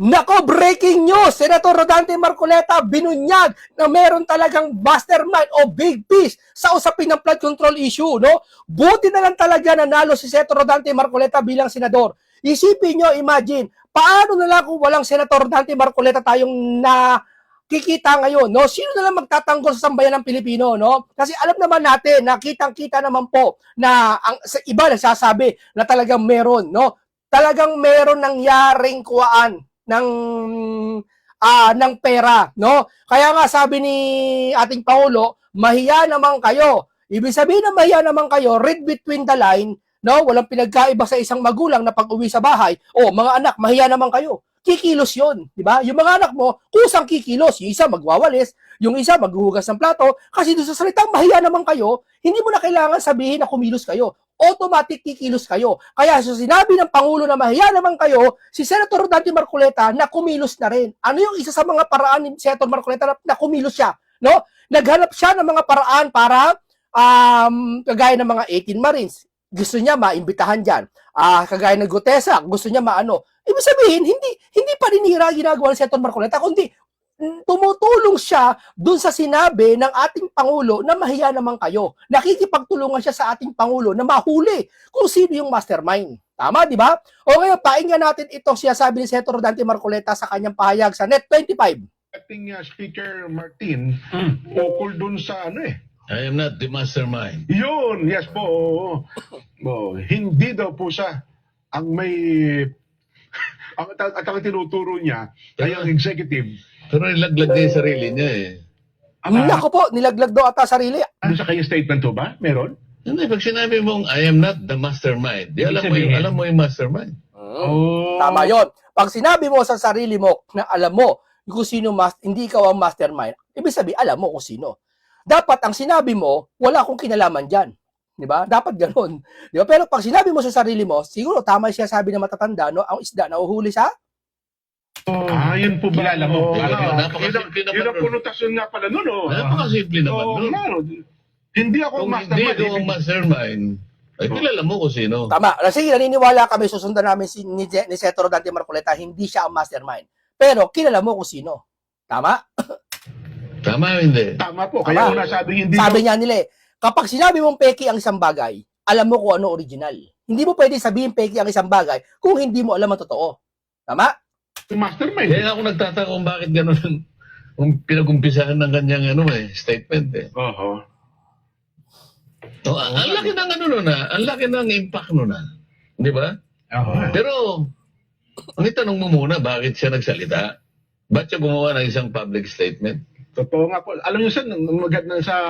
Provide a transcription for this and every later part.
Nako, breaking news! Senator Rodante Marcoleta binunyag na meron talagang mastermind o big fish sa usapin ng flood control issue, no? Buti na lang talaga nanalo si Senator Rodante Marcoleta bilang senador. Isipin nyo, imagine, paano na lang kung walang Senator Rodante Marcoleta tayong nakikita ngayon, no? Sino na lang magtatanggol sa sambayan ng Pilipino, no? Kasi alam naman natin, nakitang-kita naman po na sa iba nagsasabi na talagang meron, no? Talagang meron nangyaring kuwaan ng pera, no? Kaya nga sabi ni ating Pangulo, mahiya naman kayo. Ibig sabihin na mahiya naman kayo, read between the line, no? Walang pinagkaiba sa isang magulang na pag-uwi sa bahay, mga anak, mahiya naman kayo. Kikilos 'yon, di ba? Yung mga anak mo, kusang kikilos, yung isa magwawalis, yung isa maghuhugas ng plato, kasi doon sa salitang mahiya naman kayo, hindi mo na kailangan sabihin na kumilos kayo. Automatic kikilos kayo. Kaya so sinabi ng Pangulo na mahiya naman kayo, si Senator Rodante Marcoleta na kumilos na rin. Ano yung isa sa mga paraan ni Senator Marcoleta na kumilos siya? No? Naghanap siya ng mga paraan para kagaya ng mga 18 Marines. Gusto niya maimbitahan dyan. Kagaya ng Gutesa, gusto niya maano. Ibig sabihin, hindi paninira ginagawa ni Senator Marcoleta, kundi tumutulong siya dun sa sinabi ng ating Pangulo na mahiya naman kayo. Nakikipagtulungan siya sa ating Pangulo na mahuli kung sino yung mastermind. Tama, di ba? O ngayon, pakinggan natin itong sinasabi ni Senator Rodante Marcoleta sa kanyang pahayag sa Net25. Acting Speaker Martin, ukol dun sa I am not the mastermind. Yun, yes po. Hindi daw po siya ang may ang tinuturo niya ay ang executive. Pero nilaglag niya yung sarili niya eh. Nako po, nilaglag daw ata sarili. Ano sa kanyang statement to ba? Meron? Hindi, pag sinabi mong I am not the mastermind, di alam mo yung mastermind. Tama yon. Pag sinabi mo sa sarili mo na alam mo kung sino hindi ikaw ang mastermind, ibig sabihin alam mo kung sino. Dapat ang sinabi mo, wala akong kinalaman dyan. Di ba? Dapat ganun. Di ba? Pero pag sinabi mo sa sarili mo, siguro tama siya sabi ng matatanda, no? Ang isda na uhuli sa Yun po ba? Kilala mo. Napakasimple naman. Yun ang konotasyon nga pala nun. Napakasimple naman nun. Hindi ako Kung mastermind. hindi ito ang mastermind, ay kilala mo kung sino. tama. Sige, naniniwala kami, susundan namin ni Senator Rodante Marcoleta, hindi siya ang mastermind. Pero kilala mo kung sino. Tama? Tama o hindi? Tama po. Kaya una sabi hindi. Sabi niya nila kapag sinabi mong peki ang isang bagay, alam mo kung ano original. Hindi mo pwede sabihin peki ang isang bagay kung hindi mo alam ang totoo. Tama? Mastermind. Kaya ako nagtataka kung bakit gano'n kung pinag-umpisahan ng kanyang statement eh. Ang laki ng ang laki ng impact nun Di ba? Pero, ang itanong mo muna, bakit siya nagsalita? Ba't siya gumawa ng isang public statement? Totoo nga po. Alam niyo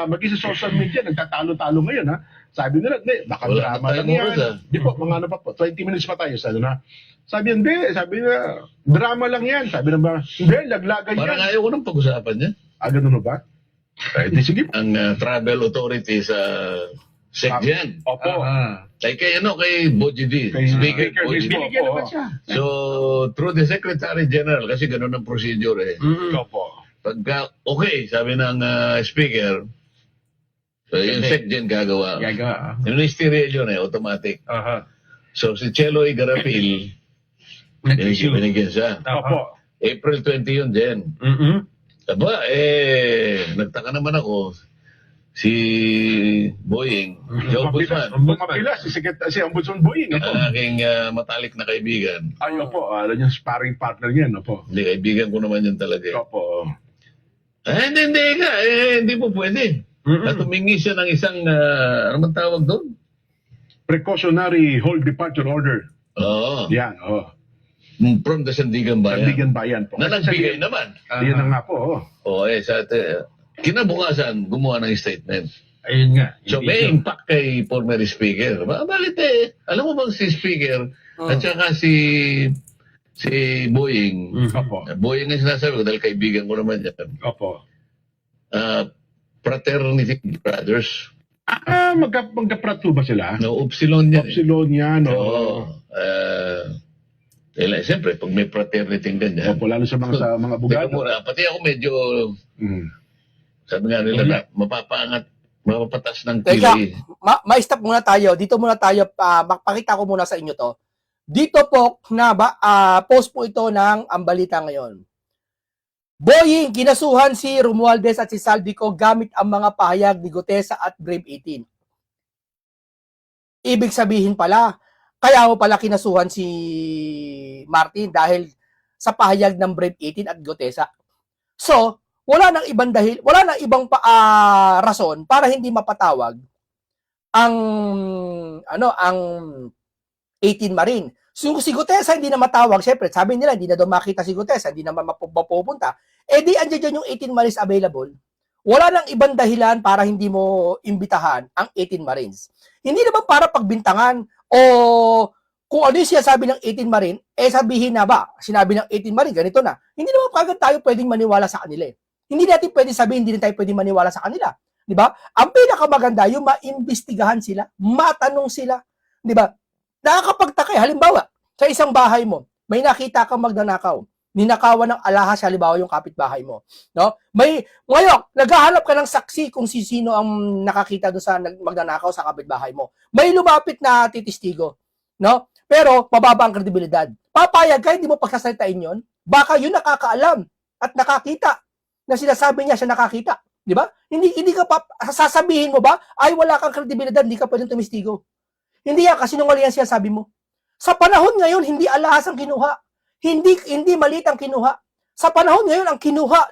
maging sa social media, nagtatalo-talo ngayon Sabi nila, baka Wala drama na lang tayong yan. oras, Di po, mga pa po, 20 minutes pa tayo. Sabi nila, drama lang yan. Sabi nila, hindi, laglagan Parang yan. ayaw ko nang pag-usapan niya. Ganun ba? Sige. Ang travel authority sa SecGen. Opo. Kay Boji D. Speaker Boji D. Binigyan naman siya. So, through the Secretary General, kasi ganun ang procedure eh. Opo. Pagka, okay, sabi ng speaker, so yung SecGen gagawa. Ministerial yun automatic. So, si Cheloy Garapil, binigyan siya. Opo. April 20 yun, Jen. Aba, nagtaka naman ako, si Boying, si Ombudsman, Bumapila si Ombudsman Boying. ang aking matalik na kaibigan. Opo. Alam niyo, sparring partner niyan. Opo. Hindi, kaibigan ko naman yun talaga. Opo. Hindi po pwede. At humingi siya ng isang, ano man tawag doon? Precautionary hold departure order. Oo. Yan, From the Sandigan Bayan. Sandigan Bayan po. Na nagbigay naman. Yan na nga po. Kinabukasan, gumawa ng statement. Ayun nga. So may impact kay former speaker. Bakit alam mo bang si speaker at saka si Boying, Opo. Boying ang sinasabi ko dahil kaibigan ko naman yan. Opo. Fraternity brothers. Magkaprato ba sila? No, Upsilon yan. Upsilon yan. Oo. Siyempre, pag may fraternity ganyan. Opo, lalo sa mga Teka abogado. muna, pati ako medyo, sabi nga nila na, mapapatas ng Teka, tili. ma-stop muna tayo. Dito muna tayo, pakita ko muna sa inyo to. Dito po, post po ito ng Ang Balita Ngayon. Boying, kinasuhan si Romualdez at si Saldico gamit ang mga pahayag ni Gutesa at Brave 18. Ibig sabihin pala, kaya mo pala kinasuhan si Martin dahil sa pahayag ng Brave 18 at Gutesa. So, wala nang ibang rason para hindi mapatawag ang 18 Marine. So, si Gutesa hindi na matawag, syempre, sabi nila hindi na daw makita si Gutesa, hindi na mapupunta. Di andyan dyan yung 18 Marines available. Wala nang ibang dahilan para hindi mo imbitahan ang 18 Marines. Hindi naman para pagbintangan o kung ano yung sinasabi ng 18 Marine, sabihin na ba, sinabi ng 18 Marine, ganito na. Hindi naman kagad tayo pwedeng maniwala sa kanila. Hindi natin pwedeng sabihin, hindi rin tayo pwedeng maniwala sa kanila. Di ba? Ang pinakamaganda, yung maimbestigahan sila, matanong sila. Di ba? Nakakapagtaka, halimbawa, sa isang bahay mo, may nakita kang magnanakaw. Ninakawan ng alahas, halimbawa yung kapitbahay mo. No? Ngayon, naghahanap ka ng saksi kung sino ang nakakita doon sa magnanakaw sa kapitbahay mo. May lumapit na titistigo. No? Pero, mababa ang kredibilidad. Papayag ka, hindi mo pagsasalitain yon. Baka yun nakakaalam at nakakita na sinasabi niya siya nakakita. Di ba? Hindi ka sasabihin mo ba, ay wala kang kredibilidad, hindi ka pwedeng tumistigo. Hindi yan, kasi nung yan sinasabi mo. Sa panahon ngayon, hindi alahas ang kinuha. Hindi maliit ang kinuha. Sa panahon ngayon, ang kinuha,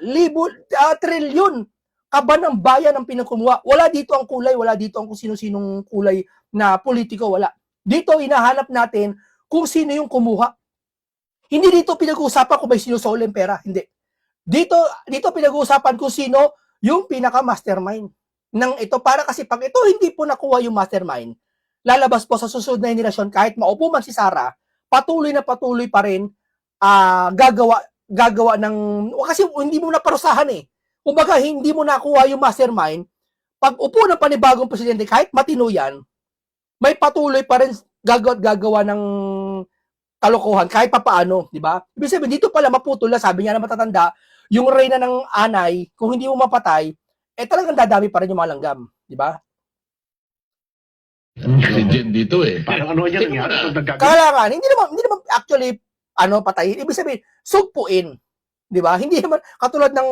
trilyon kaba ng bayan ang pinakumuha. Wala dito ang kulay, wala dito ang kung sino-sinong kulay na politiko, wala. Dito, hinahanap natin kung sino yung kumuha. Hindi dito pinag-uusapan kung may sinusole ang pera. Hindi. Dito pinag-uusapan kung sino yung pinaka-mastermind ng ito. Para kasi pag ito hindi po nakuha yung mastermind, lalabas po sa susunod na henerasyon, kahit maupo man si Sara, patuloy pa rin gagawa ng, kasi hindi mo naparusahan Kumbaga, hindi mo nakuha yung mastermind, pag upo ng panibagong presidente, kahit matino yan, may patuloy pa rin gagawa ng kalokohan, kahit papaano, di ba? Ibig sabihin, dito pala maputol na, sabi niya na matatanda, yung reyna ng anay, kung hindi mo mapatay, talagang dadami pa rin yung mga langgam, di ba? Si Jen dito Parang ano yan nangyari? Kailangan, hindi naman actually, patayin. Ibig sabihin, sugpuin. Di ba? Hindi naman, katulad ng,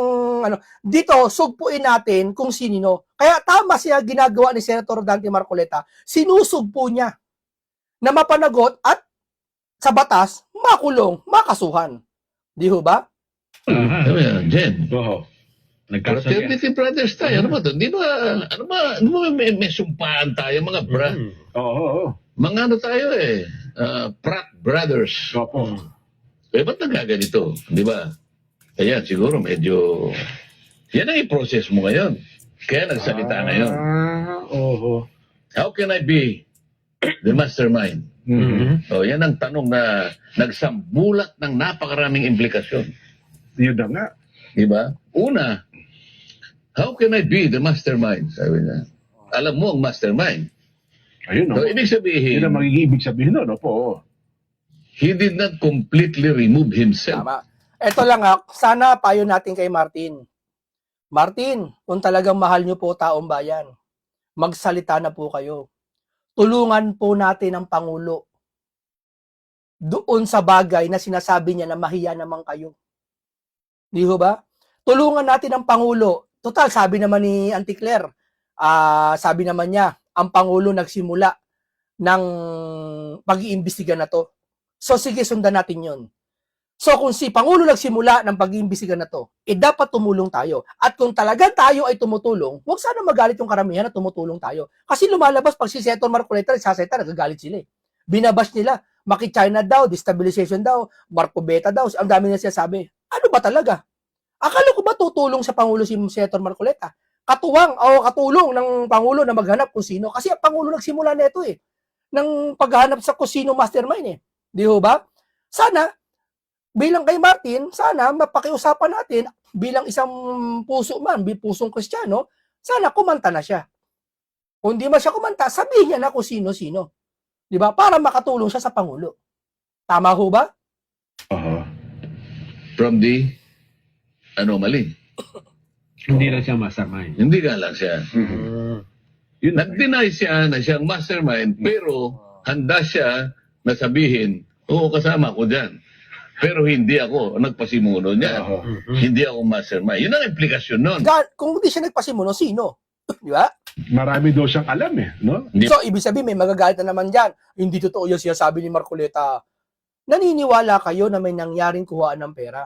dito, sugpuin natin kung sino. Kaya tama siya ginagawa ni Senator Dante Marcoleta. Sinusugpo niya na mapanagot at sa batas, makulong, makasuhan. Di ho ba? Sabi nga, Jen. Oo. Fraternity brothers tayo. Ano ba ito? Di ba, may sumpaan tayo, mga bra. Oo. Mga tayo Pratt brothers. Opo. Ba't nagaganito? Di ba? Kaya siguro medyo, yan ang i-process mo ngayon. Kaya nagsalita ngayon. Oo. How can I be the mastermind? Yan ang tanong na nagsambulat ng napakaraming implikasyon. Yun na nga. Diba? Una, how can I be the mastermind? Sabi niya. Alam mo ang mastermind. Ayun, So, ibig sabihin, yun ang magiging ibig sabihin nun, opo. he did not completely remove himself. Tama. Ito lang sana payo natin kay Martin. Martin, kung talagang mahal nyo po taong bayan, magsalita na po kayo. Tulungan po natin ang Pangulo doon sa bagay na sinasabi niya na mahiya naman kayo. Di ho ba? Tulungan natin ang Pangulo. Total, sabi naman ni Auntie Claire, sabi naman niya, ang Pangulo nagsimula ng pag-iimbestiga na to. So sige, sundan natin yon. So kung si Pangulo nagsimula ng pag-iimbestiga na to, dapat tumulong tayo. At kung talaga tayo ay tumutulong, huwag sana magalit yung karamihan na tumutulong tayo. Kasi lumalabas pag si Senator Marcoleta, nagagalit sila Binabash nila, Maki-China daw, destabilization daw, Marco Beta daw, ang dami na sinasabi. Ano ba talaga? Akala ko ba tutulong sa Pangulo si Senator Marcoleta? Katuwang o katulong ng Pangulo na maghanap kung sino. Kasi ang Pangulo nagsimula nito ng paghahanap sa kung sino mastermind Di ho ba? Sana, bilang kay Martin, sana mapakiusapan natin bilang isang pusong Kristiyano, sana kumanta na siya. Kung di man siya kumanta, sabihin niya na kung sino-sino. Di ba? Para makatulong siya sa Pangulo. Tama ho ba? From the anomaly. Hindi lang siya mastermind. Hindi nga lang siya. Nag-deny siya na siyang mastermind, pero handa siya na sabihin Oo, kasama ko dyan. Pero hindi ako nagpasimuno niya. Oo. Hindi ako mastermind. Yun ang implikasyon nun. Kung hindi siya nagpasimuno, sino? Di ba? Marami daw siyang alam no? Hindi. So, ibig sabihin, may magagalit na naman dyan. Hindi totoo yung sinasabi ni Marcoleta. Naniniwala kayo na may nangyaring kuhaan ng pera.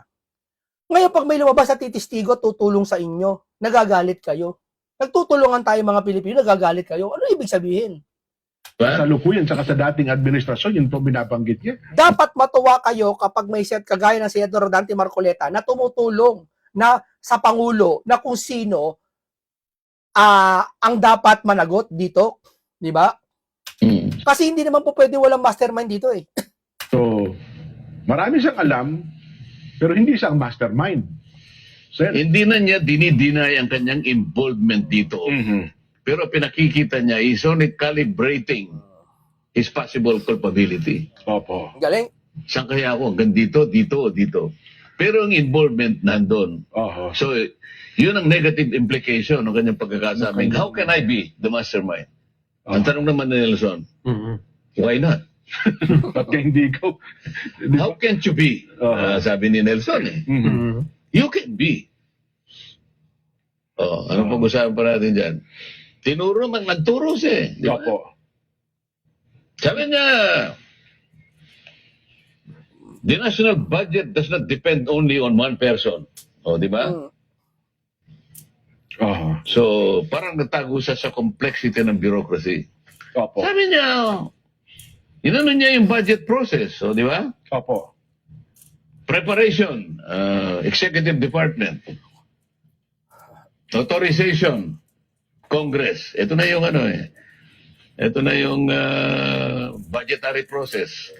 Ngayon, pag may lumabas na titistigo, tutulong sa inyo, nagagalit kayo. Nagtutulungan tayo mga Pilipino, nagagalit kayo. Ano ibig sabihin? Sa lukuyan, saka sa dating administrasyon, yun po binabanggit niya. Dapat matuwa kayo kapag may kagaya ng Senador Dante Marcoleta na tumutulong na sa Pangulo na kung sino ang dapat managot dito. Di ba? Kasi hindi naman po pwede walang mastermind dito eh. So, marami siyang alam, pero hindi siya ang mastermind. Sir? Hindi na niya dinideny ang kanyang involvement dito. Pero pinakikita niya is only calibrating his possible culpability. Opo. Galing. Saan kaya ako? Hanggang dito, dito, dito. Pero ang involvement nandun. Oho. So, yun ang negative implication ng kanyang pagkakasabing, how can I be the mastermind? Ang tanong naman ni Nelson, why not? Ba't kaya hindi ikaw? How can't you be? Sabi ni Nelson eh. You can be. Anong pag-usapan pa natin dyan? Tinuro man, nagturo siya eh. Di ba? Opo. Sabi niya, the national budget does not depend only on one person. Di ba? Oho. So, parang natago siya sa complexity ng bureaucracy. Opo. Sabi niya, inano niya yung budget process, di ba? Opo. Preparation, executive department, authorization, Congress. Ito na yung ito na yung budgetary process.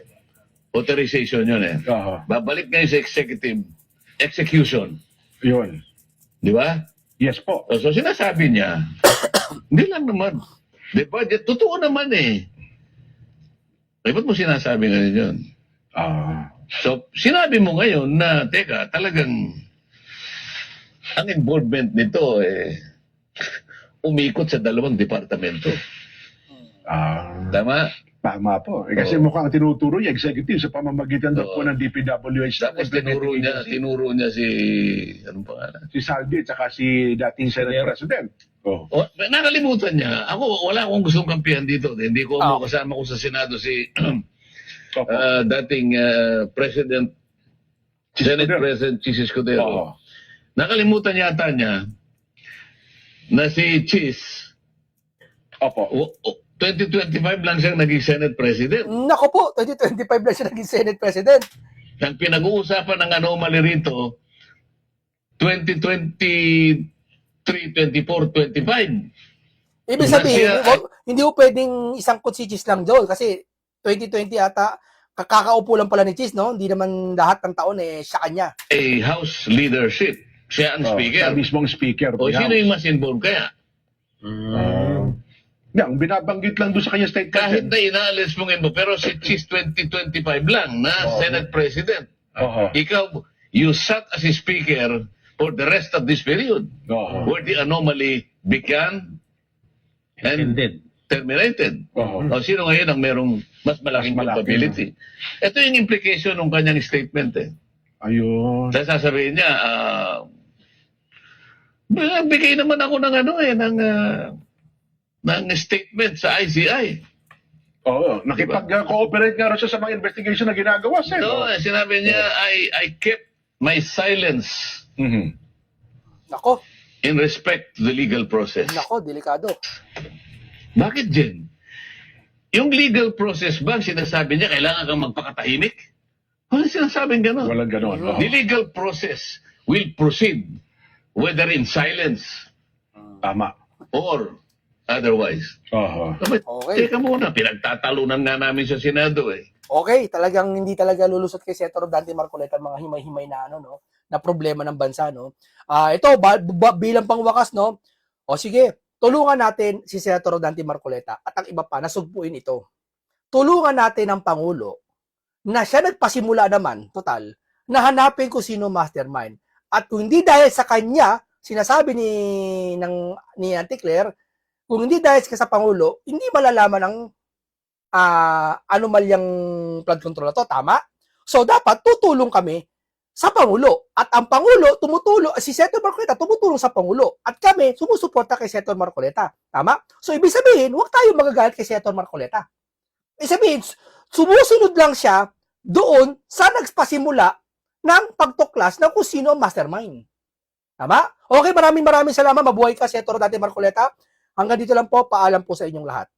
Authorization yun eh. Oho. Babalik ngayon sa executive execution. Yun. Di ba? Yes po. So sinasabi niya, hindi lang naman. The budget, totoo naman eh. Eh, ba't mo sinasabi ngayon yun? So, sinabi mo ngayon na, teka, talagang ang involvement nito umikot sa dalawang departamento. Tama? Tama po. Kasi mukhang tinuturo niya executive sa pamamagitan daw po ng DPWH. Tapos tinuro niya si, anong pangalan? Si Saldi at saka si dating Senate President. Nakalimutan niya. Ako, wala akong gustong kampihan dito. Hindi ko kasama ko sa Senado si dating President, Senate President Chis Escudero. Nakalimutan yata niya na si Chis, 2025 lang siyang naging Senate President. Nako po, 2025 lang siya naging Senate President. Ang pinag-uusapan ng anomaly rito, 2023, 24, 25. Ibig sabihin, hindi po pwedeng isang si Chis lang doon kasi 2020 ata, kakaupo lang pala ni Chis, no? Hindi naman lahat ng taon siya kanya. A House leadership. Siya ang speaker. Siya mismong speaker. O sino yung mas involved kaya? Ang binabanggit lang doon sa kanya statement. Kahit na inaalis mong involved, pero si Chis 2025 lang na Senate President. Ikaw, you sat as a speaker for the rest of this period where the anomaly began and terminated. O sino ngayon ang merong mas malaking culpability? Ito yung implication ng kanyang statement eh. Ayun. Sasabihin niya, bigay naman ako ng ng statement sa ICI. Nakipag-cooperate nga rin siya sa mga investigation na ginagawa, sir. No, sinabi niya, I kept my silence Nako, in respect to the legal process. nako, delikado. Bakit, Jen? Yung legal process ba, sinasabi niya, kailangan kang magpakatahimik? Walang sinasabing gano'n. Walang ganon. The legal process will proceed whether in silence Tama. or otherwise. Okay. Teka muna, pinagtatalunan nga namin sa Senado eh. Okay, talagang hindi talaga lulusot kay Senator Dante Marcoleta mga himay-himay na na problema ng bansa, no. Ito bilang pangwakas, no. O sige, tulungan natin si Senator Dante Marcoleta at ang iba pa nasugpuin ito. Tulungan natin ang Pangulo na siya nagpasimula naman, total, na hanapin kung sino mastermind. At kung hindi dahil sa kanya, sinasabi ni Auntie Claire, kung hindi dahil sa Pangulo, hindi malalaman ang anomalyang flood control na to, tama? So, dapat tutulong kami sa Pangulo. At ang Pangulo, si Senator Marcoleta, tumutulong sa Pangulo. At kami, sumusuporta kay Senator Marcoleta. Tama? So, ibig sabihin, huwag tayo magagalit kay Senator Marcoleta. Ibig sabihin, sumusunod lang siya doon sa nagpasimula ng pagtuklas ng kung sino ang mastermind. Tama? Okay, maraming salamat. Mabuhay ka, Senator Dante Marcoleta. Hanggang dito lang po, paalam po sa inyong lahat.